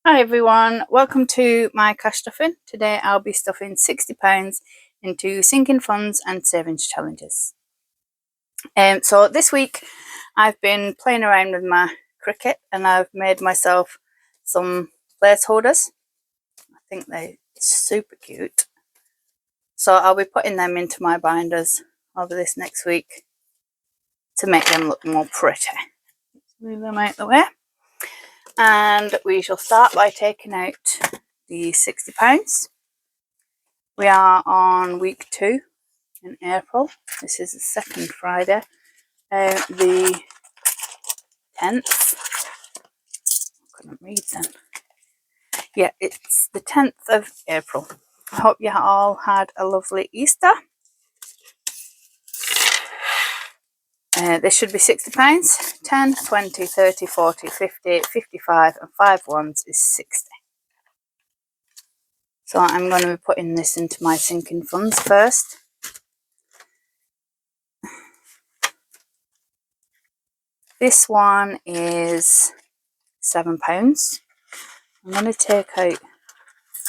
Hi everyone, welcome to my cash stuffing. Today I'll be stuffing £60 into sinking funds and savings challenges. So this week I've been playing around with my cricket and I've made myself some placeholders. I think they're super cute. So I'll be putting them into my binders over this next week to make them look more pretty. Let's move them out the way. And we shall start by taking out the £60. We are on week 2 in April. This is the second Friday, the 10th. I couldn't read then. Yeah, it's the 10th of April. I hope you all had a lovely Easter. This should be £60. 10, 20, 30, 40, 50, 55 and 5 ones is 60. So I'm going to be putting this into my sinking funds first. This one is £7. I'm going to take out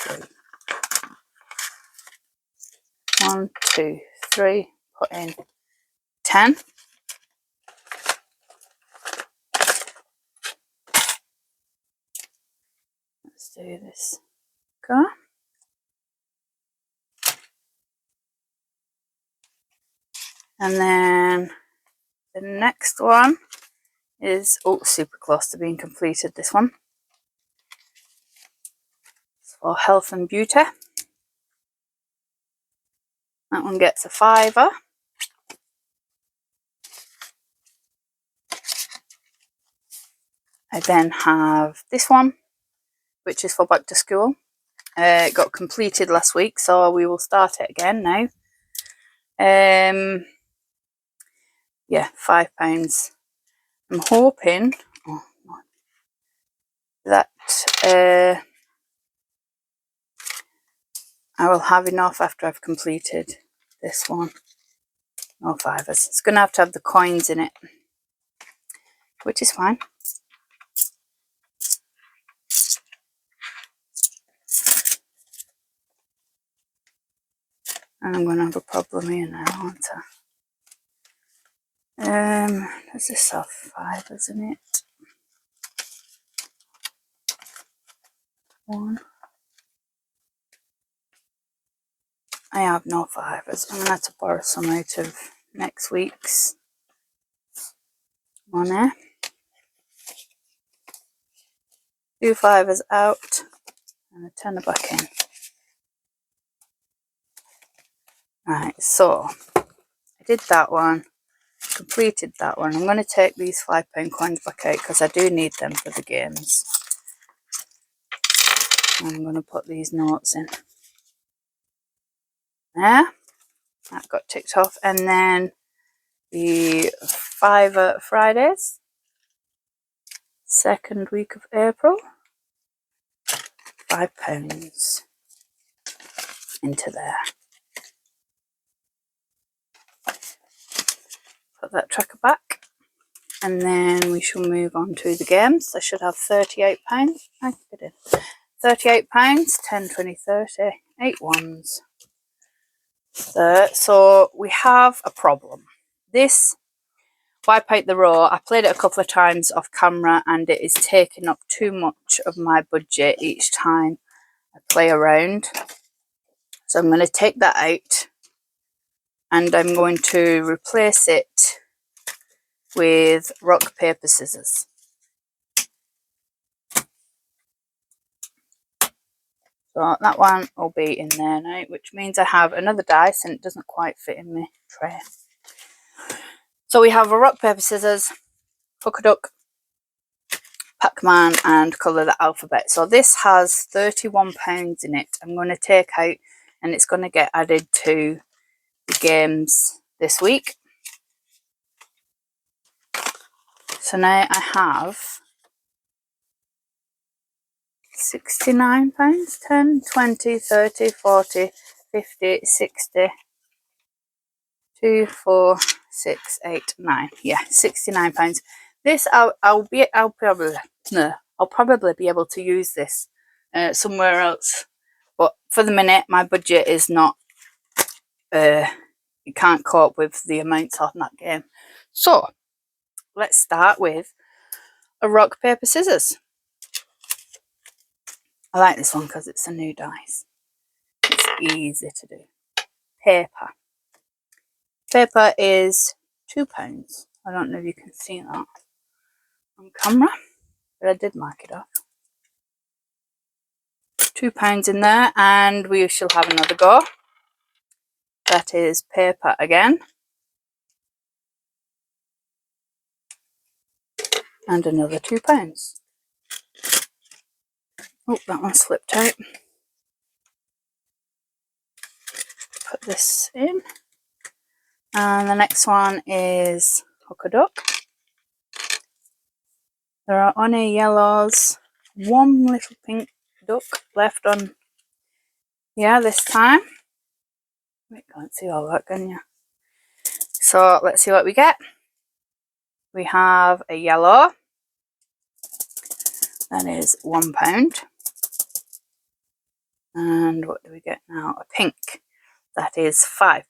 3. 1, 2, 3, put in 10. Let's do this. Go. And then the next one is, super close to being completed, this one. It's for health and beauty. That one gets a £5. I then have this one, which is for back to school. It got completed last week, so we will start it again now. Yeah, £5. I'm hoping that I will have enough after I've completed this one. No £5s. It's going to have the coins in it, which is fine. And I'm going to have a problem here now, aren't I? Does this have 5s in it? 1. I have no 5s. I'm going to have to borrow some out of next week's money. 2 5s out and a tenner back in. Right, so I did that one, completed that one. I'm going to take these £5 coins back out because I do need them for the games. I'm going to put these notes in there. That got ticked off. And then the 5 Fridays, second week of April, £5 into there. Put that tracker back. And then we shall move on to the games. I should have £38. I did it. £38, 10, 20, 30, 8 ones. So we have a problem. This Wipe Out the Row, I played it a couple of times off camera and it is taking up too much of my budget each time I play around. So I'm going to take that out and I'm going to replace it with rock, paper, scissors. So that one will be in there now, which means I have another dice and it doesn't quite fit in my tray. So we have a rock, paper, scissors, hook a duck, Pac-Man and colour the alphabet. So this has £31 in it. I'm going to take out and it's going to get added to the games this week. So now I have £69, 10, 20, 30, 40, 50, 60, 2, 4, 6, 8, 9. Yeah, £69. This I'll I'll probably be able to use this somewhere else, but for the minute my budget is not, you can't cope with the amounts on that game. So let's start with a rock, paper, scissors. I like this one because it's a new dice. It's easy to do. Paper. Paper is £2. I don't know if you can see that on camera, but I did mark it off. £2 in there, and we shall have another go. That is paper again. And another £2. Oh, that one slipped out. Put this in. And the next one is hook a duck. There are only yellows. One little pink duck left on here this time. You can't see all that, can you? So let's see what we get. We have a yellow. That is £1. And what do we get now? A pink. That is £5.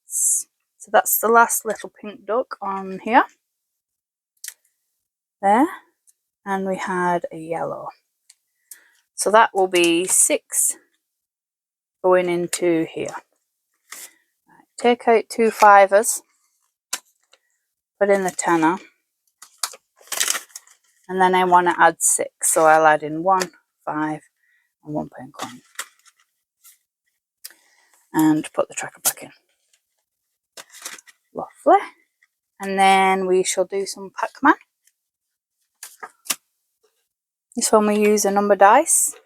So that's the last little pink duck on here. There. And we had a yellow. So that will be 6 going into here. Right, take out 2 fivers. Put in the tenner. And then I want to add 6. So I'll add in 1, 5 and £1 coin. And put the tracker back in. Lovely. And then we shall do some Pac-Man. This one we use a number dice.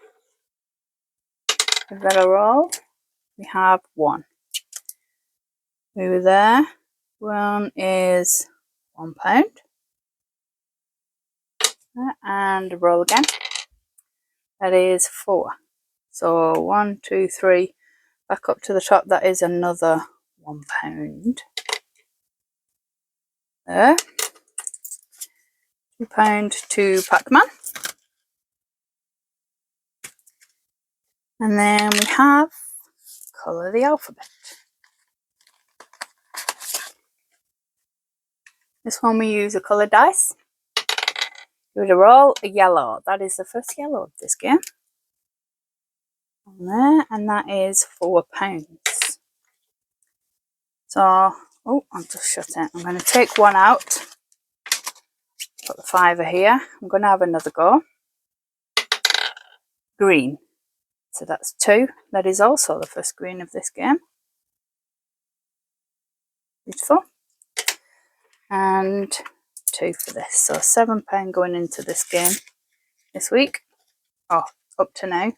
We've got a roll. We have 1. Over there. 1 is £1. And roll again. That is 4. So 1, 2, 3. Back up to the top. That is another £1. There. £2 to Pac-Man. And then we have colour the alphabet. This one we use a coloured dice. Give it a roll, a yellow. That is the first yellow of this game. On there, and that is £4. So, oh, I've just shut it. I'm going to take one out. Put the fiver here. I'm going to have another go. Green. So that's 2. That is also the first green of this game. Beautiful. And 2 for this. So £7 going into this game this week. Oh, up to now.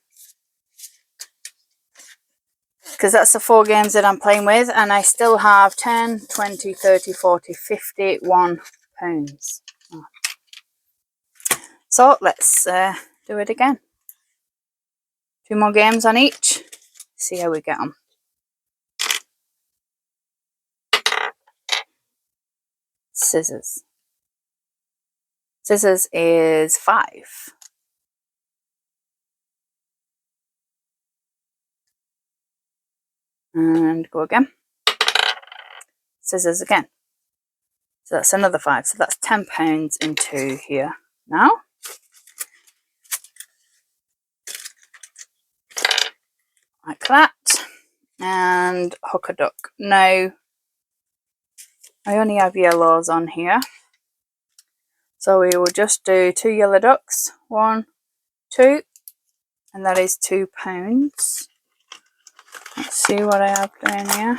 Because that's the 4 games that I'm playing with, and I still have 10, 20, 30, 40, 51 pounds. Oh. So let's do it again. 2 more games on each. See how we get on. Scissors. Scissors is 5. And go again. Scissors again. So that's another 5. So that's £10 into here now. Like that. And hook a duck. Now, I only have yellows on here. So we will just do 2 yellow ducks. 1, 2. And that is £2. Let's see what I have down here.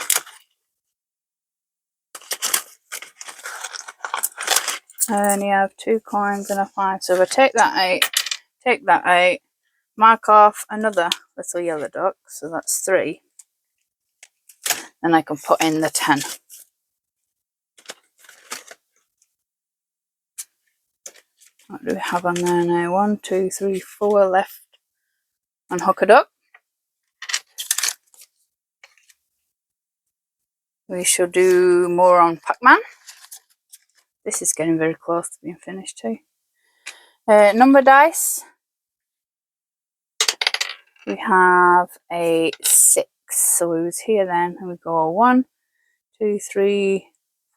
I only have 2 coins and a 5. So if I take that out, mark off another little yellow duck. So that's 3. Then I can put in the 10. What do we have on there now? 1, 2, 3, 4 left. And hook it up. We shall do more on Pac-Man. This is getting very close to being finished too. Number dice. We have a 6. So we was here then, and we go 1, 2, 3,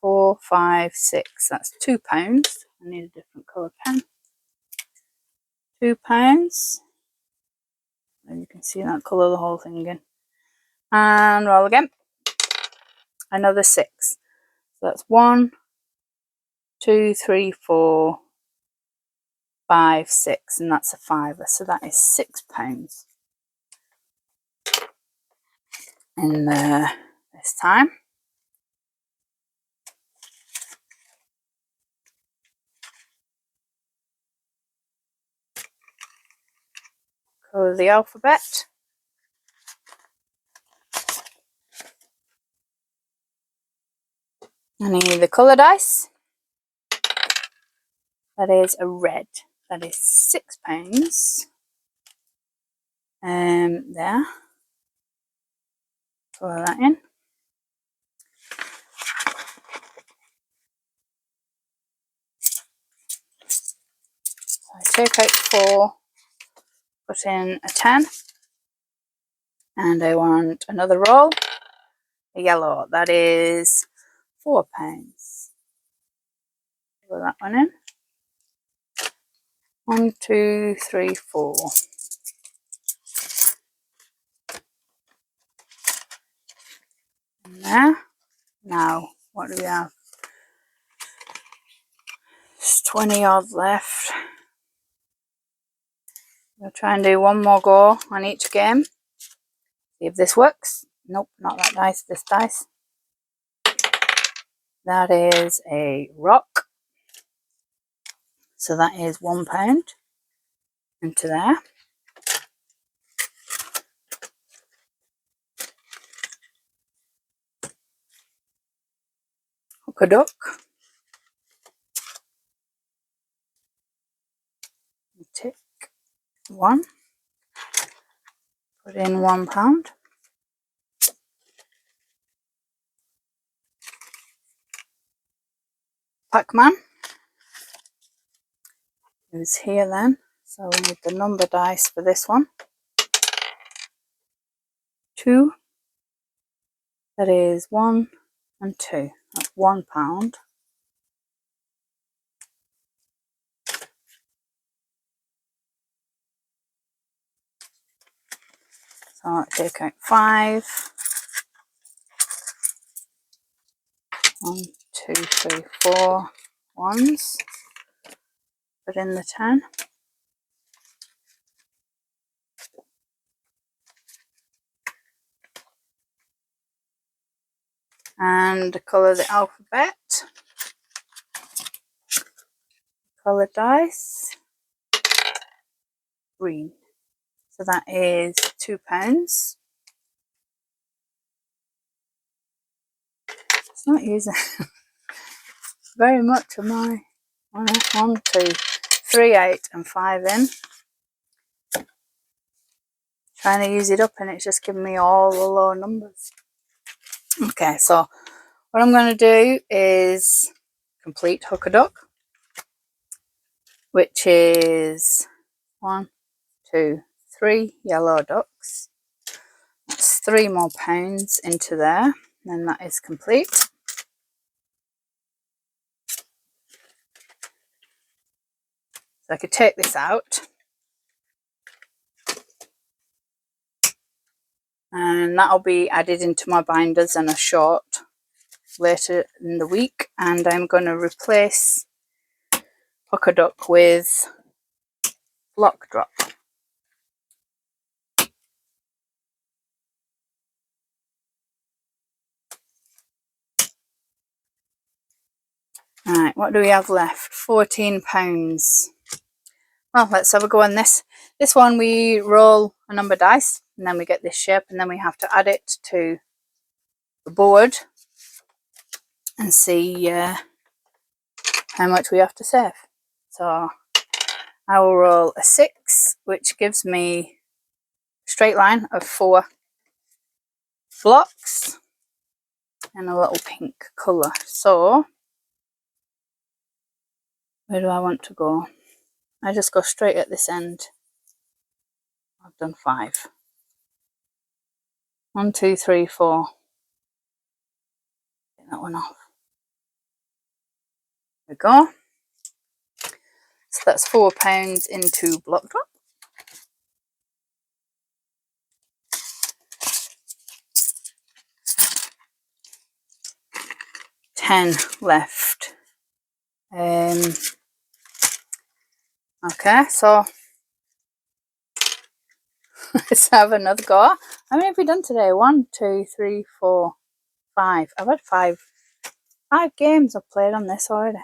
4, 5, 6. That's £2. I need a different colour pen. £2. And you can see that colour the whole thing in. And roll again. Another 6. So that's 1, 2, 3, 4, 5, 6, and that's a fiver. So that is £6 in there this time. Colour the alphabet. I need the colour dice. That is a red. That is £6. There. Colour that in. So I take out 4, put in a 10, and I want another roll. A yellow. That is £4. Put that one in. 1, 2, 3, 4. And there. Now, what do we have? There's 20 odd left. We'll try and do one more go on each game. See if this works. Nope, not that dice, this dice. That is a rock. So that is £1 into there. Hook a duck. Tick 1. Put in £1. Pac-Man is here then. So we need the number dice for this one. 2. That is 1 and 2. That's £1. So I'll take out 5. 1, 2, 3, 4 ones. Put in the 10. And colour the alphabet. Colour dice. Green. So that is £2. It's not using very much of my 1, 2, 3, 8 and 5 in. Trying to use it up and it's just giving me all the low numbers. Okay, so what I'm going to do is complete hook a duck, which is 1, 2, 3 yellow ducks. That's £3 more into there, and that is complete. So I could take this out, and that'll be added into my binders and a short later in the week. And I'm going to replace hook a duck with block drop. Right, what do we have left? £14. Well, let's have a go on this. This one we roll a number dice and then we get this shape, and then we have to add it to the board and see how much we have to save. So I will roll a 6, which gives me a straight line of 4 blocks and a little pink colour. So where do I want to go? I just go straight at this end. I've done 5. 1, 2, 3, 4. Get that one off. There we go. So that's £4 into block drop. 10 left. Okay, so let's have another go. How many have we done today? 1, 2, 3, 4, 5. I've had 5 games I've played on this already.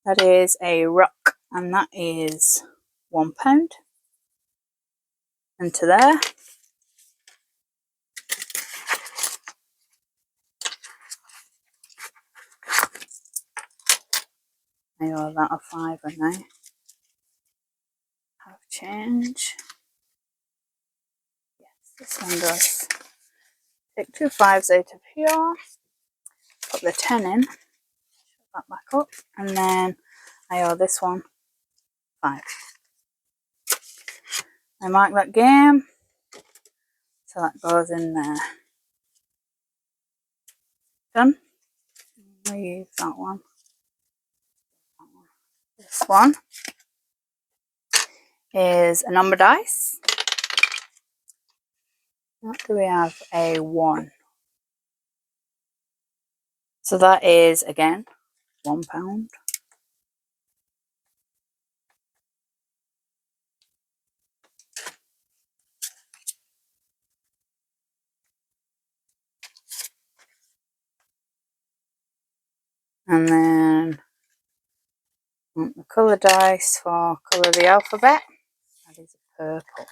That is a rock, and that is £1 into there. I owe that a 5 now. Have change. Yes, this one does. Take 2 5s out of here. Put the 10 in. Put that back up, and then I owe this one 5. I mark that game, so that goes in there. Done. Leave that one. This one is a number dice. What do we have? A 1. So that is again £1. And then the colour dice for colour the alphabet. That is a purple.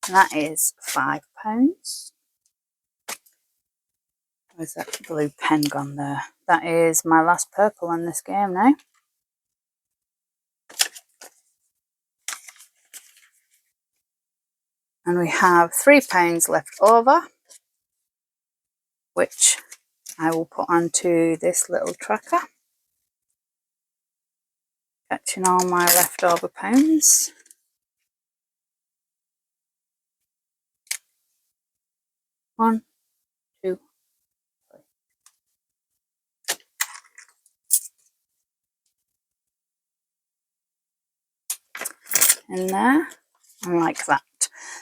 And that is £5. Where's that blue pen gone there? That is my last purple in this game now. And we have £3 left over, which I will put onto this little tracker, catching all my leftover pounds. 1, 2, 3. In there, and like that.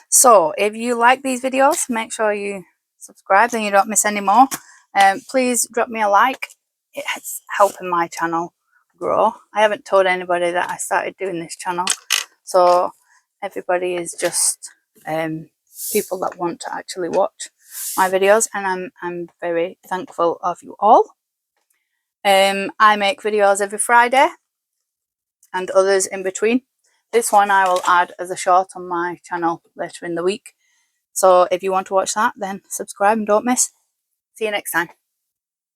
So if you like these videos, make sure you subscribe and you don't miss any more. Please drop me a like. It's helping my channel grow. I haven't told anybody that I started doing this channel, so everybody is just people that want to actually watch my videos, and I'm very thankful of you all. I make videos every Friday and others in between. This one I will add as a short on my channel later in the week. So if you want to watch that, then subscribe and don't miss. See you next time.